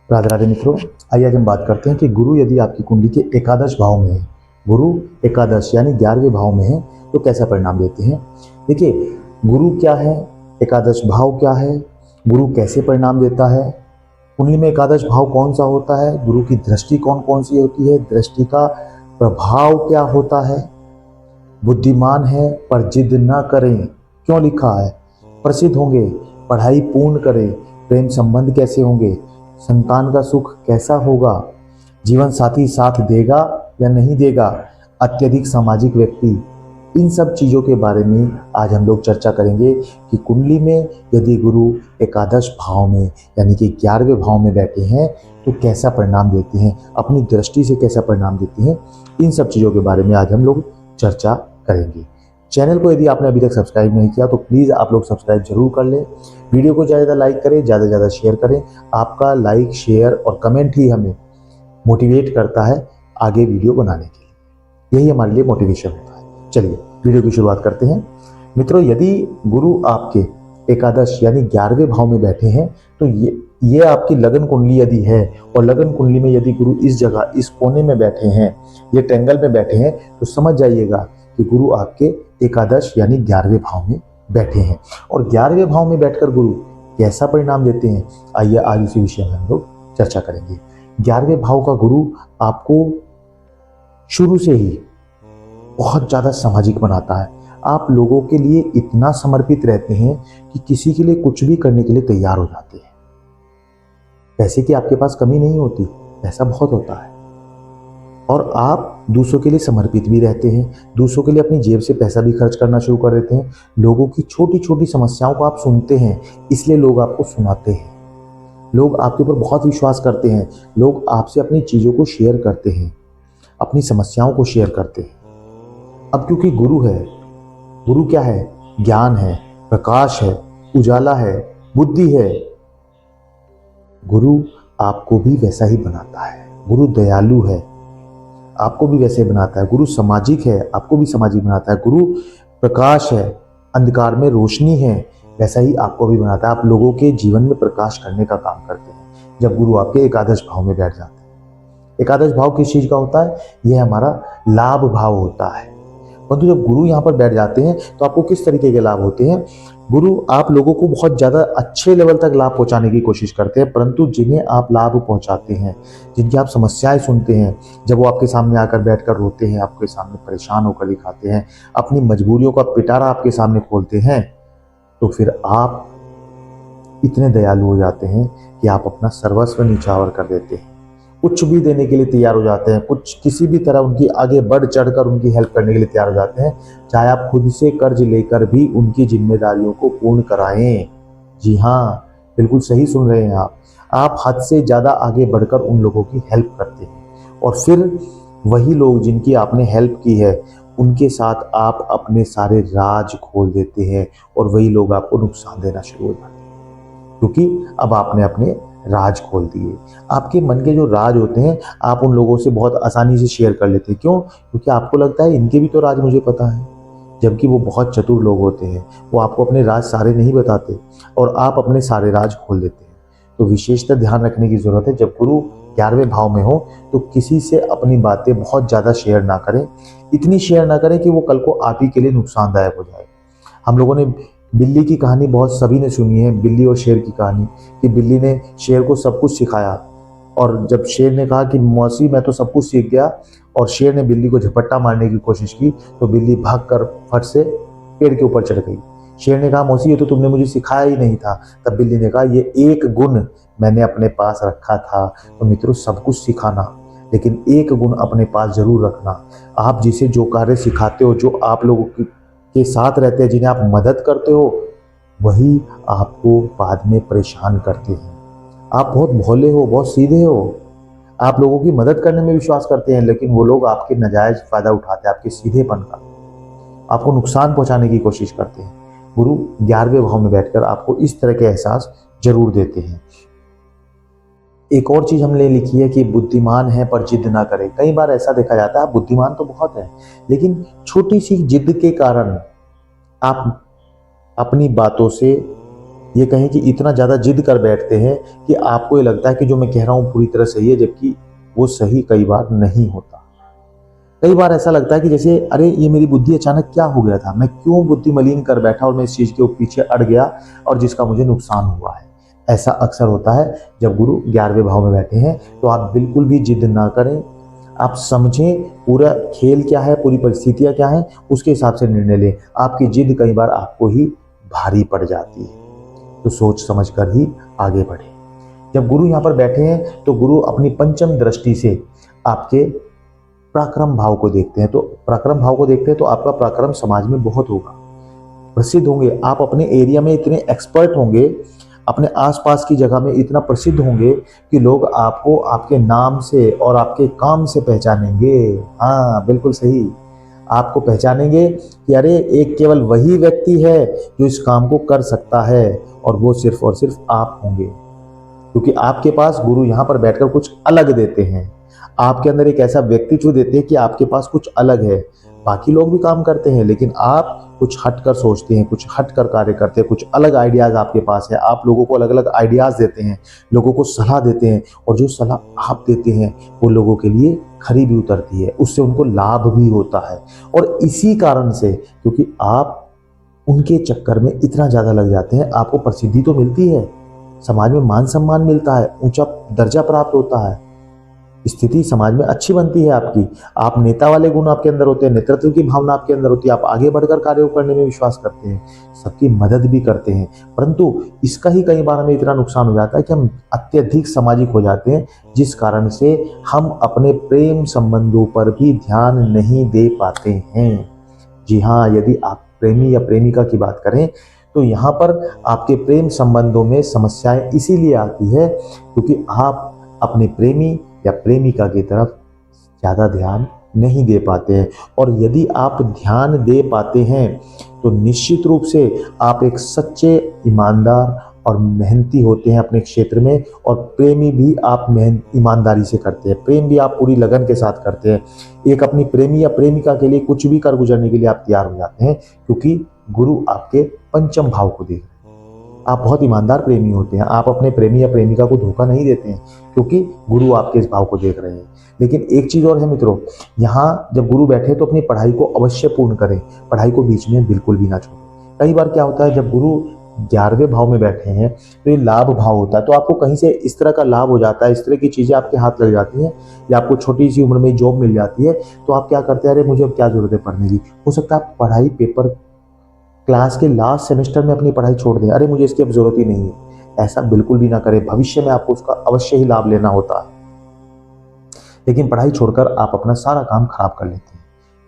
राधे राधे मित्रों, आइए आज हम बात करते हैं कि गुरु यदि आपकी कुंडली के एकादश भाव में है, गुरु एकादश यानी 11वें भाव में है, तो कैसा परिणाम देते हैं। देखिए, गुरु क्या है, एकादश भाव क्या है, गुरु कैसे परिणाम देता है, कुंडली में एकादश भाव कौन सा होता है, गुरु की दृष्टि कौन कौन सी होती है, दृष्टि का प्रभाव क्या होता है, बुद्धिमान है पर जिद न करें क्यों लिखा है, प्रसिद्ध होंगे, पढ़ाई पूर्ण करें, प्रेम संबंध कैसे होंगे, संतान का सुख कैसा होगा, जीवन साथी साथ देगा या नहीं देगा, अत्यधिक सामाजिक व्यक्ति, इन सब चीज़ों के बारे में आज हम लोग चर्चा करेंगे कि कुंडली में यदि गुरु एकादश भाव में यानी कि 11वें भाव में बैठे हैं तो कैसा परिणाम देते हैं, अपनी दृष्टि से कैसा परिणाम देते हैं। इन सब चीज़ों के बारे में आज हम लोग चर्चा करेंगे। चैनल को यदि आपने अभी तक सब्सक्राइब नहीं किया तो प्लीज़ आप लोग सब्सक्राइब जरूर कर लें, वीडियो को ज़्यादा लाइक करें, ज़्यादा से ज़्यादा शेयर करें। आपका लाइक, शेयर और कमेंट ही हमें मोटिवेट करता है आगे वीडियो बनाने के लिए, यही हमारे लिए मोटिवेशन होता है। चलिए वीडियो की शुरुआत करते हैं। मित्रों, यदि गुरु आपके एकादश यानी 11वें भाव में बैठे हैं तो ये आपकी लगन कुंडली यदि है और लगन कुंडली में यदि गुरु इस जगह इस कोने में बैठे हैं, ये ट्रायंगल में बैठे हैं, तो समझ जाइएगा कि गुरु आपके एकादश यानी 11वें भाव में बैठे हैं। और 11वें भाव में बैठकर गुरु कैसा परिणाम देते हैं, आइए आज इसी विषय में हम लोग चर्चा करेंगे। 11वें भाव का गुरु आपको शुरू से ही बहुत ज़्यादा सामाजिक बनाता है। आप लोगों के लिए इतना समर्पित रहते हैं कि किसी के लिए कुछ भी करने के लिए तैयार हो जाते हैं। पैसे की आपके पास कमी नहीं होती, पैसा बहुत होता है, और आप दूसरों के लिए समर्पित भी रहते हैं, दूसरों के लिए अपनी जेब से पैसा भी खर्च करना शुरू कर देते हैं। लोगों की छोटी छोटी समस्याओं को आप सुनते हैं, इसलिए लोग आपको सुनाते हैं, लोग आपके ऊपर बहुत विश्वास करते हैं, लोग आपसे अपनी चीज़ों को शेयर करते हैं, अपनी समस्याओं को शेयर करते हैं। अब क्योंकि गुरु है, गुरु क्या है, ज्ञान है, प्रकाश है, उजाला है, बुद्धि है। गुरु आपको भी वैसा ही बनाता है। गुरु दयालु है, आपको भी वैसे बनाता है। गुरु सामाजिक है, आपको भी सामाजिक बनाता है। गुरु प्रकाश है, अंधकार में रोशनी है, वैसा ही आपको भी बनाता है। आप लोगों के जीवन में प्रकाश करने का काम करते हैं जब गुरु आपके एकादश भाव में बैठ जाते हैं। एकादश भाव किस चीज का होता है, यह हमारा लाभ भाव होता है। परंतु जब गुरु यहाँ पर बैठ जाते हैं तो आपको किस तरीके के लाभ होते हैं, गुरु आप लोगों को बहुत ज़्यादा अच्छे लेवल तक लाभ पहुंचाने की कोशिश करते हैं, परंतु जिन्हें आप लाभ पहुंचाते हैं, जिनकी आप समस्याएं सुनते हैं, जब वो आपके सामने आकर बैठकर रोते हैं, आपके सामने परेशान होकर दिखाते हैं, अपनी मजबूरियों का पिटारा आपके सामने खोलते हैं, तो फिर आप इतने दयालु हो जाते हैं कि आप अपना सर्वस्व न्यौछावर कर देते हैं, कुछ भी देने के लिए तैयार हो जाते हैं, कुछ किसी भी तरह उनकी आगे बढ़ चढ़कर उनकी हेल्प करने के लिए तैयार हो जाते हैं, चाहे आप खुद से कर्ज लेकर भी उनकी जिम्मेदारियों को पूर्ण कराएं। जी हाँ, बिल्कुल सही सुन रहे हैं आप हद से ज़्यादा आगे बढ़कर उन लोगों की हेल्प करते हैं, और फिर वही लोग जिनकी आपने हेल्प की है उनके साथ आप अपने सारे राज खोल देते हैं, और वही लोग आपको नुकसान देना शुरू हो जाते हैं, क्योंकि अब आपने अपने राज खोल दिए। आपके मन के जो राज होते हैं आप उन लोगों से बहुत आसानी से शेयर कर लेते हैं। क्यों? क्योंकि आपको लगता है इनके भी तो राज मुझे पता है, जबकि वो बहुत चतुर लोग होते हैं, वो आपको अपने राज सारे नहीं बताते और आप अपने सारे राज खोल देते हैं। तो विशेषतः ध्यान रखने की जरूरत है, जब गुरु 11वें भाव में हो तो किसी से अपनी बातें बहुत ज़्यादा शेयर ना करें, इतनी शेयर ना करें कि वो कल को आप ही के लिए नुकसानदायक हो जाए। हम लोगों ने बिल्ली की कहानी बहुत सभी ने सुनी है, बिल्ली और शेर की कहानी, कि बिल्ली ने शेर को सब कुछ सिखाया, और जब शेर ने कहा कि मौसी मैं तो सब कुछ सीख गया, और शेर ने बिल्ली को झपट्टा मारने की कोशिश की, तो बिल्ली भागकर फट से पेड़ के ऊपर चढ़ गई। शेर ने कहा मौसी ये तो तुमने मुझे सिखाया ही नहीं था। तब बिल्ली ने कहा ये एक गुण मैंने अपने पास रखा था। तो मित्रों, सब कुछ सिखाना, लेकिन एक गुण अपने पास जरूर रखना। आप जिसे जो कार्य सिखाते हो, जो आप लोगों के साथ रहते हैं, जिन्हें आप मदद करते हो, वही आपको बाद में परेशान करते हैं। आप बहुत भोले हो, बहुत सीधे हो, आप लोगों की मदद करने में विश्वास करते हैं, लेकिन वो लोग आपके नाजायज फायदा उठाते हैं, आपके सीधेपन का, आपको नुकसान पहुंचाने की कोशिश करते हैं। गुरु 11वें भाव में बैठकर आपको इस तरह के एहसास जरूर देते हैं। एक और चीज हमने लिखी है कि बुद्धिमान है पर जिद ना करे। कई बार ऐसा देखा जाता है आप बुद्धिमान तो बहुत है, लेकिन छोटी सी जिद के कारण आप अपनी बातों से ये कहें कि इतना ज़्यादा जिद कर बैठते हैं कि आपको ये लगता है कि जो मैं कह रहा हूँ पूरी तरह सही है, जबकि वो सही कई बार नहीं होता। कई बार ऐसा लगता है कि जैसे अरे ये मेरी बुद्धि अचानक क्या हो गया था, मैं क्यों बुद्धि मलिन कर बैठा और मैं इस चीज़ के पीछे अड़ गया और जिसका मुझे नुकसान हुआ है। ऐसा अक्सर होता है जब गुरु 11वें भाव में बैठे हैं। तो आप बिल्कुल भी जिद ना करें, आप समझें पूरा खेल क्या है, पूरी परिस्थितियाँ क्या हैं, उसके हिसाब से निर्णय लें। आपकी जिद कई बार आपको ही भारी पड़ जाती है, तो सोच समझ कर ही आगे बढ़ें। जब गुरु यहाँ पर बैठे हैं तो गुरु अपनी पंचम दृष्टि से आपके पराक्रम भाव को देखते हैं। तो पराक्रम भाव को देखते हैं तो आपका पराक्रम समाज में बहुत होगा, प्रसिद्ध होंगे आप, अपने एरिया में इतने एक्सपर्ट होंगे, अपने आसपास की जगह में इतना प्रसिद्ध होंगे कि लोग आपको आपके नाम से और आपके काम से पहचानेंगे। हाँ बिल्कुल सही, आपको पहचानेंगे कि अरे एक केवल वही व्यक्ति है जो इस काम को कर सकता है, और वो सिर्फ और सिर्फ आप होंगे, क्योंकि आपके पास गुरु यहाँ पर बैठकर कुछ अलग देते हैं। आपके अंदर एक ऐसा व्यक्तित्व देते हैं कि आपके पास कुछ अलग है। बाकी लोग भी काम करते हैं लेकिन आप कुछ हटकर सोचते हैं, कुछ हटकर कार्य करते हैं, कुछ अलग आइडियाज आपके पास है। आप लोगों को अलग अलग आइडियाज देते हैं, लोगों को सलाह देते हैं, और जो सलाह आप देते हैं वो लोगों के लिए खरी भी उतरती है, उससे उनको लाभ भी होता है। और इसी कारण से, क्योंकि आप उनके चक्कर में इतना ज़्यादा लग जाते हैं, आपको प्रसिद्धि तो मिलती है, समाज में मान सम्मान मिलता है, ऊंचा दर्जा प्राप्त होता है, स्थिति समाज में अच्छी बनती है आपकी। आप नेता वाले गुण आपके अंदर होते हैं, नेतृत्व की भावना आपके अंदर होती है, आप आगे बढ़कर कार्य करने में विश्वास करते हैं, सबकी मदद भी करते हैं। परंतु इसका ही कई बार हमें इतना नुकसान हो जाता है कि हम अत्यधिक सामाजिक हो जाते हैं, जिस कारण से हम अपने प्रेम संबंधों पर भी ध्यान नहीं दे पाते हैं। जी हाँ, यदि आप प्रेमी या प्रेमिका की बात करें तो यहाँ पर आपके प्रेम संबंधों में समस्याएं इसीलिए आती है क्योंकि आप अपने प्रेमी या प्रेमिका की तरफ ज़्यादा ध्यान नहीं दे पाते हैं। और यदि आप ध्यान दे पाते हैं तो निश्चित रूप से आप एक सच्चे, ईमानदार और मेहनती होते हैं अपने क्षेत्र में, और प्रेमी भी आप ईमानदारी से करते हैं, प्रेम भी आप पूरी लगन के साथ करते हैं। एक अपनी प्रेमी या प्रेमिका के लिए कुछ भी कर गुजरने के लिए आप तैयार हो जाते हैं, क्योंकि गुरु आपके पंचम भाव को देख रहे हैं। आप बहुत ईमानदार प्रेमी होते हैं, आप अपने प्रेमी या प्रेमिका को धोखा नहीं देते हैं, क्योंकि गुरु आपके इस भाव को देख रहे हैं। लेकिन एक चीज़ और है मित्रों, यहाँ जब गुरु बैठे तो अपनी पढ़ाई को अवश्य पूर्ण करें, पढ़ाई को बीच में बिल्कुल भी ना छोड़ें। कई बार क्या होता है, जब गुरु 11वें भाव में बैठे हैं तो ये लाभ भाव होता है, तो आपको कहीं से इस तरह का लाभ हो जाता है, इस तरह की चीज़ें आपके हाथ लग जाती हैं, या आपको छोटी सी उम्र में जॉब मिल जाती है, तो आप क्या करते हैं, अरे मुझे अब क्या जरूरत है पढ़ने की। हो सकता है आप पढ़ाई पेपर क्लास के लास्ट सेमेस्टर में अपनी पढ़ाई छोड़ दें, अरे मुझे इसकी अब जरूरत ही नहीं है। ऐसा बिल्कुल भी ना करें, भविष्य में आपको उसका अवश्य ही लाभ लेना होता है, लेकिन पढ़ाई छोड़कर आप अपना सारा काम खराब कर लेते हैं।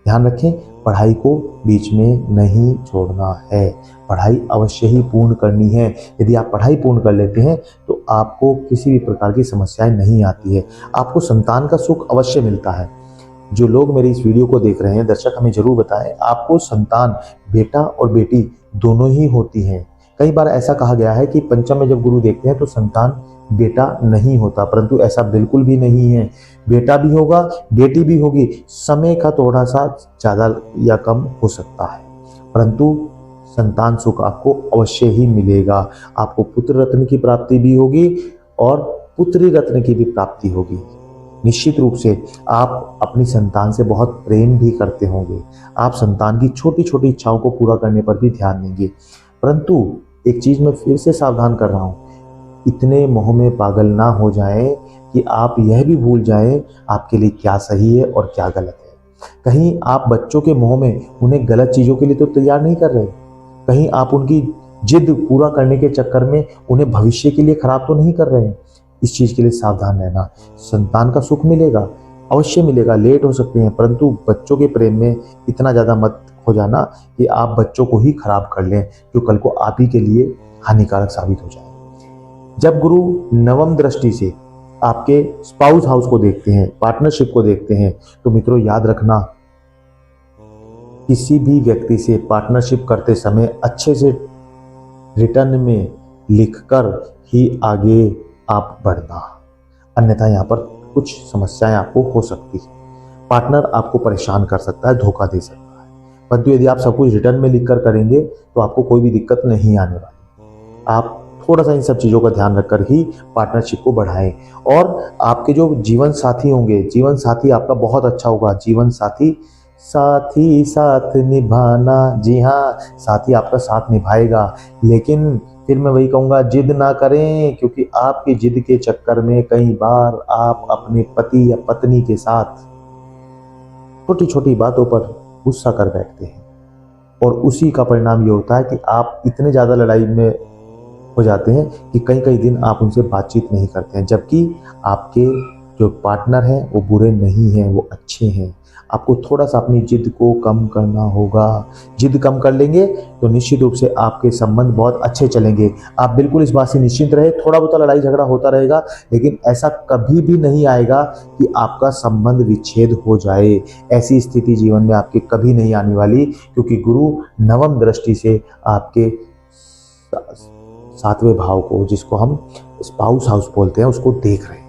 ध्यान रखें, पढ़ाई को बीच में नहीं छोड़ना है, पढ़ाई अवश्य ही पूर्ण करनी है। यदि आप पढ़ाई पूर्ण कर लेते हैं तो आपको किसी भी प्रकार की समस्याएं नहीं आती है, आपको संतान का सुख अवश्य मिलता है। जो लोग मेरी इस वीडियो को देख रहे हैं, दर्शक हमें जरूर बताएं, आपको संतान बेटा और बेटी दोनों ही होती हैं। कई बार ऐसा कहा गया है कि पंचम में जब गुरु देखते हैं तो संतान बेटा नहीं होता, परंतु ऐसा बिल्कुल भी नहीं है। बेटा भी होगा, बेटी भी होगी, समय का थोड़ा सा ज़्यादा या कम हो सकता है, परंतु संतान सुख आपको अवश्य ही मिलेगा। आपको पुत्र रत्न की प्राप्ति भी होगी और पुत्री रत्न की भी प्राप्ति होगी। निश्चित रूप से आप अपनी संतान से बहुत प्रेम भी करते होंगे, आप संतान की छोटी छोटी इच्छाओं को पूरा करने पर भी ध्यान देंगे। परंतु एक चीज़ मैं फिर से सावधान कर रहा हूँ, इतने मोह में पागल ना हो जाएं कि आप यह भी भूल जाएं आपके लिए क्या सही है और क्या गलत है। कहीं आप बच्चों के मोह में उन्हें गलत चीज़ों के लिए तो तैयार नहीं कर रहे, कहीं आप उनकी जिद पूरा करने के चक्कर में उन्हें भविष्य के लिए खराब तो नहीं कर रहे हैं। इस चीज़ के लिए सावधान रहना। संतान का सुख मिलेगा, अवश्य मिलेगा, लेट हो सकते हैं, परंतु बच्चों के प्रेम में इतना ज़्यादा मत हो जाना कि आप बच्चों को ही खराब कर लें, जो कल को आप ही के लिए हानिकारक साबित हो जाए। जब गुरु नवम दृष्टि से आपके स्पाउस हाउस को देखते हैं, पार्टनरशिप को देखते हैं, तो मित्रों याद रखना, किसी भी व्यक्ति से पार्टनरशिप करते समय अच्छे से रिटर्न में लिखकर ही आगे आप बढ़ना, अन्यथा यहाँ पर कुछ समस्याएं आपको हो सकती है। पार्टनर आपको परेशान कर सकता है, धोखा दे सकता है, परंतु यदि आप सब कुछ रिटर्न में लिखकर करेंगे तो आपको कोई भी दिक्कत नहीं आने वाली। आप थोड़ा सा इन सब चीज़ों का ध्यान रखकर ही पार्टनरशिप को बढ़ाएं। और आपके जो जीवन साथी होंगे, जीवन साथी आपका बहुत अच्छा होगा। जीवन साथी, साथी साथ निभाना, जी हाँ, साथी आपका साथ निभाएगा। लेकिन फिर मैं वही कहूँगा, जिद ना करें, क्योंकि आपकी जिद के चक्कर में कई बार आप अपने पति या पत्नी के साथ छोटी छोटी बातों पर गुस्सा कर बैठते हैं, और उसी का परिणाम ये होता है कि आप इतने ज़्यादा लड़ाई में हो जाते हैं कि कई कई दिन आप उनसे बातचीत नहीं करते हैं, जबकि आपके जो पार्टनर हैं वो बुरे नहीं हैं, वो अच्छे हैं। आपको थोड़ा सा अपनी जिद को कम करना होगा। जिद कम कर लेंगे तो निश्चित रूप से आपके संबंध बहुत अच्छे चलेंगे। आप बिल्कुल इस बात से निश्चिंत रहे, थोड़ा बहुत लड़ाई झगड़ा होता रहेगा, लेकिन ऐसा कभी भी नहीं आएगा कि आपका संबंध विच्छेद हो जाए। ऐसी स्थिति जीवन में आपके कभी नहीं आने वाली, क्योंकि गुरु नवम दृष्टि से आपके 7वें भाव को, जिसको हम स्पाउस हाउस बोलते हैं, उसको देख रहे हैं।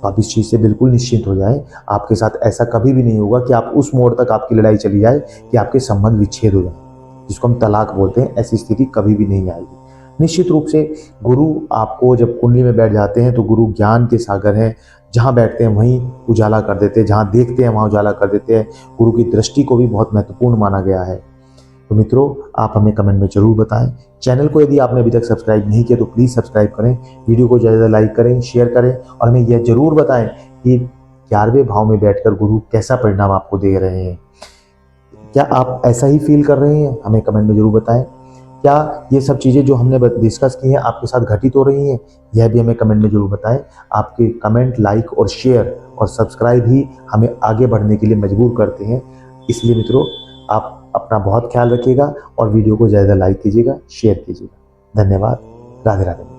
तो आप इस चीज़ से बिल्कुल निश्चिंत हो जाएं। आपके साथ ऐसा कभी भी नहीं होगा कि आप उस मोड़ तक आपकी लड़ाई चली जाए कि आपके संबंध विच्छेद हो जाए, जिसको हम तलाक बोलते हैं। ऐसी स्थिति कभी भी नहीं आएगी। निश्चित रूप से गुरु आपको जब कुंडली में बैठ जाते हैं तो गुरु ज्ञान के सागर हैं। जहाँ बैठते हैं वहीं उजाला कर देते हैं, जहाँ देखते हैं वहाँ उजाला कर देते हैं। गुरु की दृष्टि को भी बहुत महत्वपूर्ण माना गया है। तो मित्रों, आप हमें कमेंट में जरूर बताएं। चैनल को यदि आपने अभी तक सब्सक्राइब नहीं किया तो प्लीज़ सब्सक्राइब करें, वीडियो को ज़्यादा लाइक करें, शेयर करें, और हमें यह जरूर बताएं कि 11वें भाव में बैठकर गुरु कैसा परिणाम आपको दे रहे हैं। क्या आप ऐसा ही फील कर रहे हैं? हमें कमेंट में जरूर बताएं। क्या ये सब चीज़ें जो हमने डिस्कस की हैं आपके साथ घटित हो रही हैं? यह भी हमें कमेंट में जरूर बताएं। आपके कमेंट, लाइक और शेयर और सब्सक्राइब ही हमें आगे बढ़ने के लिए मजबूर करते हैं। इसलिए मित्रों, आप अपना बहुत ख्याल रखिएगा और वीडियो को ज़्यादा लाइक कीजिएगा, शेयर कीजिएगा। धन्यवाद। राधे राधे।